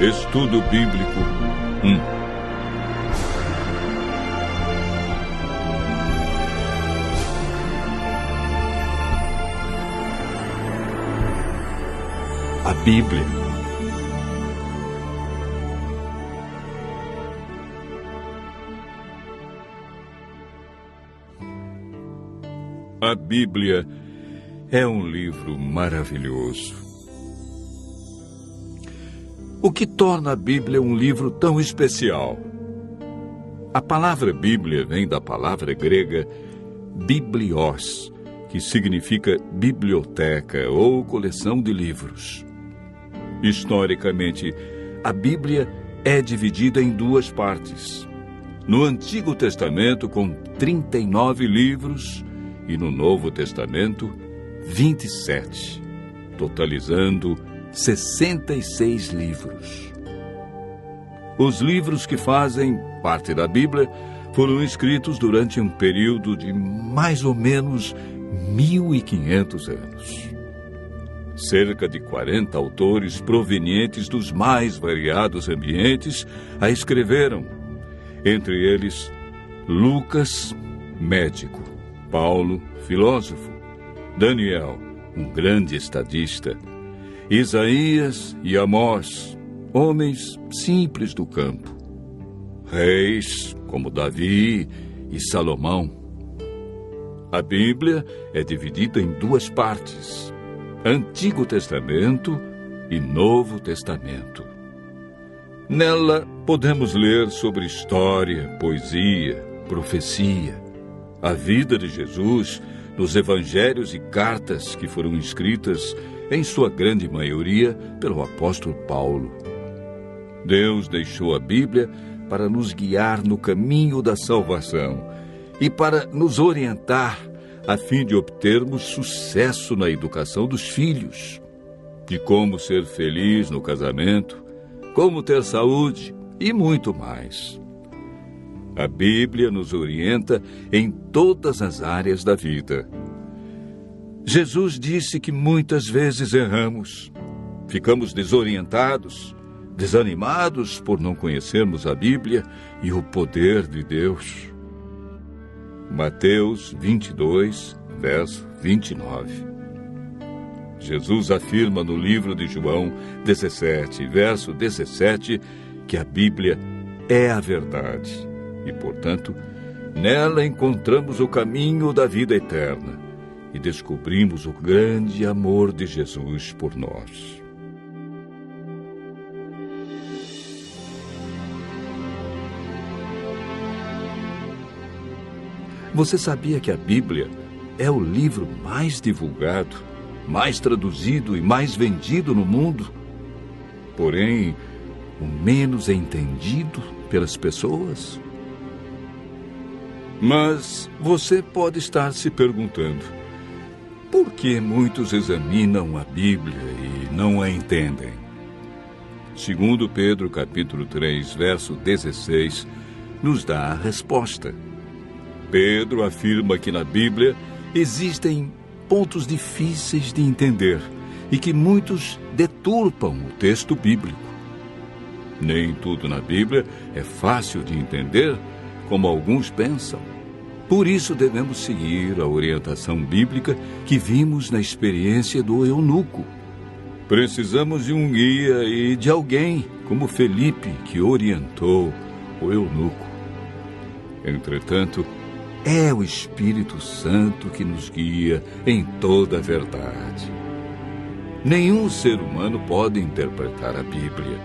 Estudo Bíblico 1. A Bíblia. A Bíblia é um livro maravilhoso. O que torna a Bíblia um livro tão especial? A palavra Bíblia vem da palavra grega biblios, que significa biblioteca ou coleção de livros. Historicamente, a Bíblia é dividida em duas partes. No Antigo Testamento, com 39 livros, e no Novo Testamento, 27, totalizando 66 livros. Os livros que fazem parte da Bíblia foram escritos durante um período de mais ou menos 1.500 anos. Cerca de 40 autores provenientes dos mais variados ambientes a escreveram. Entre eles, Lucas, médico; Paulo, filósofo; Daniel, um grande estadista; Isaías e Amós, homens simples do campo; reis como Davi e Salomão. A Bíblia é dividida em duas partes: Antigo Testamento e Novo Testamento. Nela podemos ler sobre história, poesia, profecia, a vida de Jesus nos evangelhos e cartas que foram escritas, em sua grande maioria, pelo apóstolo Paulo. Deus deixou a Bíblia para nos guiar no caminho da salvação e para nos orientar a fim de obtermos sucesso na educação dos filhos, de como ser feliz no casamento, como ter saúde e muito mais. A Bíblia nos orienta em todas as áreas da vida. Jesus disse que muitas vezes erramos, ficamos desorientados, desanimados por não conhecermos a Bíblia e o poder de Deus. Mateus 22, verso 29. Jesus afirma no livro de João 17, verso 17, que a Bíblia é a verdade e, portanto, nela encontramos o caminho da vida eterna e descobrimos o grande amor de Jesus por nós. Você sabia que a Bíblia é o livro mais divulgado, mais traduzido e mais vendido no mundo? Porém, o menos entendido pelas pessoas? Mas você pode estar se perguntando: por que muitos examinam a Bíblia e não a entendem? Segundo Pedro, capítulo 3, verso 16, nos dá a resposta. Pedro afirma que na Bíblia existem pontos difíceis de entender e que muitos deturpam o texto bíblico. Nem tudo na Bíblia é fácil de entender, como alguns pensam. Por isso devemos seguir a orientação bíblica que vimos na experiência do eunuco. Precisamos de um guia e de alguém como Felipe, que orientou o eunuco. Entretanto, é o Espírito Santo que nos guia em toda a verdade. Nenhum ser humano pode interpretar a Bíblia.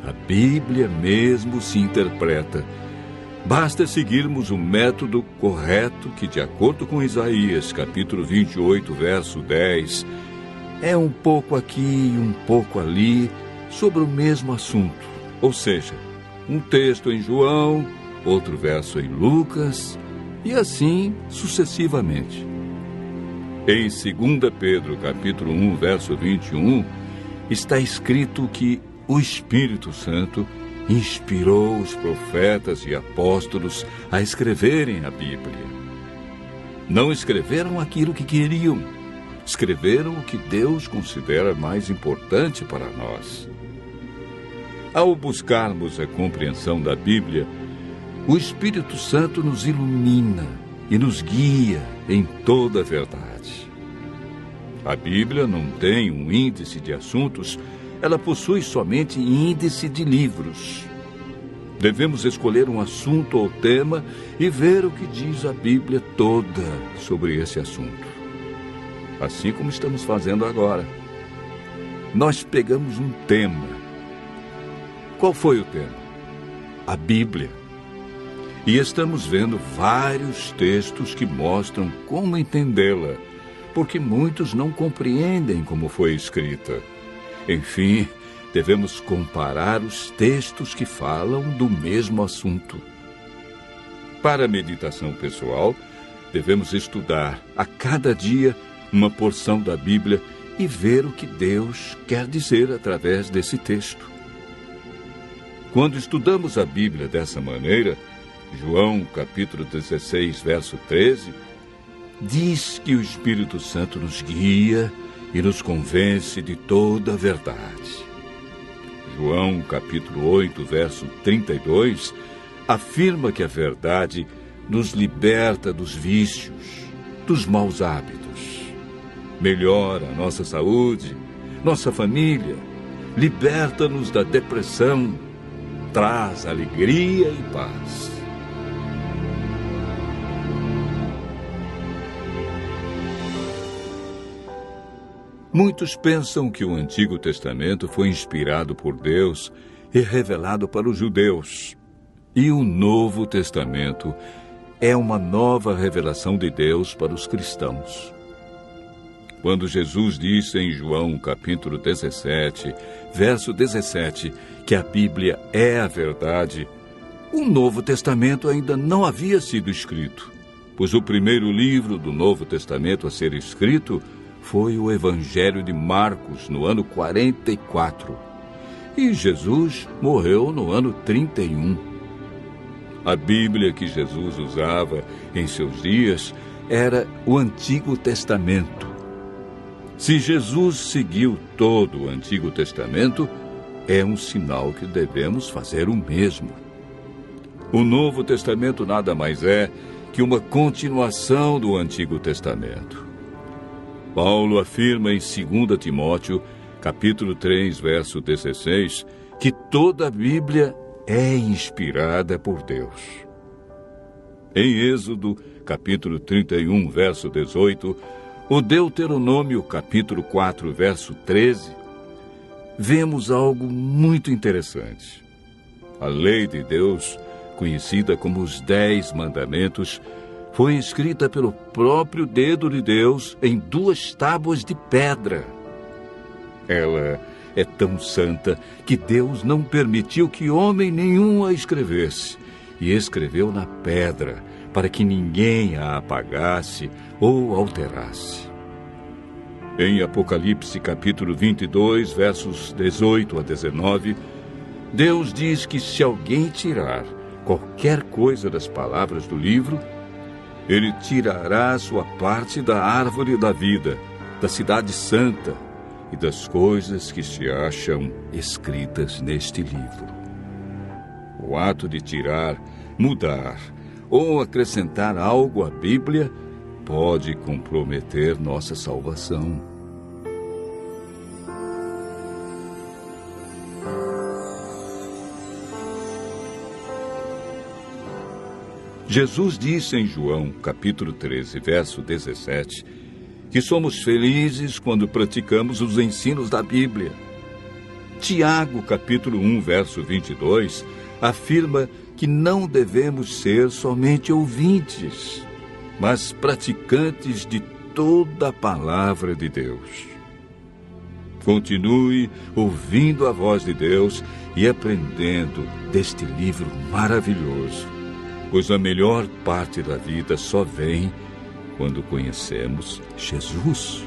A Bíblia mesmo se interpreta. Basta seguirmos o método correto que, de acordo com Isaías, capítulo 28, verso 10, é um pouco aqui e um pouco ali sobre o mesmo assunto. Ou seja, um texto em João, outro verso em Lucas, e assim sucessivamente. Em 2 Pedro, capítulo 1, verso 21, está escrito que o Espírito Santo inspirou os profetas e apóstolos a escreverem a Bíblia. Não escreveram aquilo que queriam, escreveram o que Deus considera mais importante para nós. Ao buscarmos a compreensão da Bíblia, o Espírito Santo nos ilumina e nos guia em toda a verdade. A Bíblia não tem um índice de assuntos, ela possui somente índice de livros. Devemos escolher um assunto ou tema e ver o que diz a Bíblia toda sobre esse assunto. Assim como estamos fazendo agora. Nós pegamos um tema. Qual foi o tema? A Bíblia. E estamos vendo vários textos que mostram como entendê-la, porque muitos não compreendem como foi escrita. Enfim, devemos comparar os textos que falam do mesmo assunto. Para a meditação pessoal, devemos estudar a cada dia uma porção da Bíblia e ver o que Deus quer dizer através desse texto. Quando estudamos a Bíblia dessa maneira, João, capítulo 16, verso 13, diz que o Espírito Santo nos guia e nos convence de toda a verdade. João, capítulo 8, verso 32, afirma que a verdade nos liberta dos vícios, dos maus hábitos, melhora a nossa saúde, nossa família, liberta-nos da depressão, traz alegria e paz. Muitos pensam que o Antigo Testamento foi inspirado por Deus e revelado para os judeus. E o Novo Testamento é uma nova revelação de Deus para os cristãos. Quando Jesus disse em João capítulo 17, verso 17, que a Bíblia é a verdade, o Novo Testamento ainda não havia sido escrito, pois o primeiro livro do Novo Testamento a ser escrito foi o Evangelho de Marcos, no ano 44. E Jesus morreu no ano 31. A Bíblia que Jesus usava em seus dias era o Antigo Testamento. Se Jesus seguiu todo o Antigo Testamento, é um sinal que devemos fazer o mesmo. O Novo Testamento nada mais é que uma continuação do Antigo Testamento. Paulo afirma em 2 Timóteo, capítulo 3, verso 16, que toda a Bíblia é inspirada por Deus. Em Êxodo, capítulo 31, verso 18, o Deuteronômio, capítulo 4, verso 13, vemos algo muito interessante. A lei de Deus, conhecida como os 10 Mandamentos, foi escrita pelo próprio dedo de Deus em 2 tábuas de pedra. Ela é tão santa que Deus não permitiu que homem nenhum a escrevesse, e escreveu na pedra, para que ninguém a apagasse ou alterasse. Em Apocalipse capítulo 22, versos 18 a 19, Deus diz que se alguém tirar qualquer coisa das palavras do livro, Ele tirará a sua parte da árvore da vida, da cidade santa e das coisas que se acham escritas neste livro. O ato de tirar, mudar ou acrescentar algo à Bíblia pode comprometer nossa salvação. Jesus disse em João, capítulo 13, verso 17, que somos felizes quando praticamos os ensinos da Bíblia. Tiago, capítulo 1, verso 22, afirma que não devemos ser somente ouvintes, mas praticantes de toda a palavra de Deus. Continue ouvindo a voz de Deus e aprendendo deste livro maravilhoso, pois a melhor parte da vida só vem quando conhecemos Jesus.